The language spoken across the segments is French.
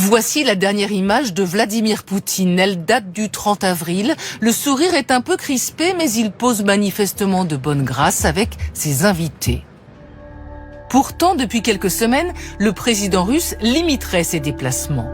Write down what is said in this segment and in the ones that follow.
Voici la dernière image de Vladimir Poutine. Elle date du 30 avril. Le sourire est un peu crispé, mais il pose manifestement de bonne grâce avec ses invités. Pourtant, depuis quelques semaines, le président russe limiterait ses déplacements.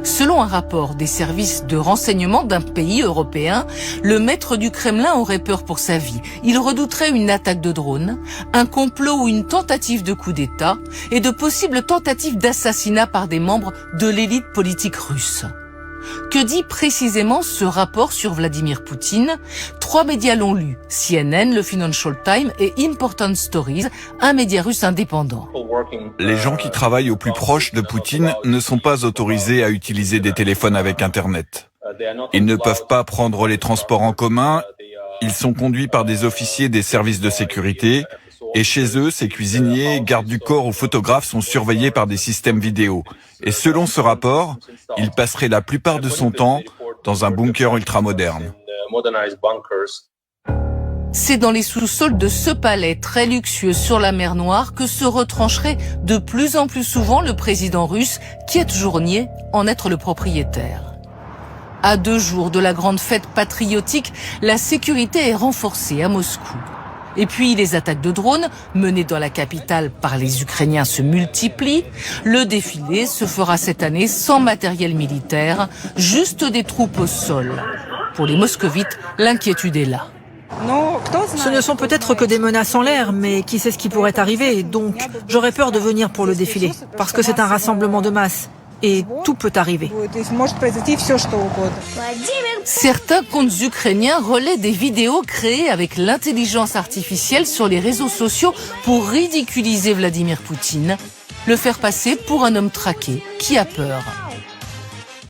Selon un rapport des services de renseignement d'un pays européen, le maître du Kremlin aurait peur pour sa vie. Il redouterait une attaque de drone, un complot ou une tentative de coup d'État et de possibles tentatives d'assassinat par des membres de l'élite politique russe. Que dit précisément ce rapport sur Vladimir Poutine? 3 médias l'ont lu, CNN, le Financial Times et Important Stories, un média russe indépendant. Les gens qui travaillent au plus proche de Poutine ne sont pas autorisés à utiliser des téléphones avec Internet. Ils ne peuvent pas prendre les transports en commun, ils sont conduits par des officiers des services de sécurité, et chez eux, ces cuisiniers, gardes du corps ou photographes sont surveillés par des systèmes vidéo. Et selon ce rapport, il passerait la plupart de son temps dans un bunker ultramoderne. C'est dans les sous-sols de ce palais très luxueux sur la mer Noire que se retrancherait de plus en plus souvent le président russe qui a toujours nié en être le propriétaire. À 2 jours de la grande fête patriotique, la sécurité est renforcée à Moscou. Et puis les attaques de drones menées dans la capitale par les Ukrainiens se multiplient. Le défilé se fera cette année sans matériel militaire, juste des troupes au sol. Pour les moscovites, l'inquiétude est là. Ce ne sont peut-être que des menaces en l'air, mais qui sait ce qui pourrait arriver. Donc j'aurais peur de venir pour le défilé, parce que c'est un rassemblement de masse. Et tout peut arriver. Certains comptes ukrainiens relaient des vidéos créées avec l'intelligence artificielle sur les réseaux sociaux pour ridiculiser Vladimir Poutine, le faire passer pour un homme traqué qui a peur.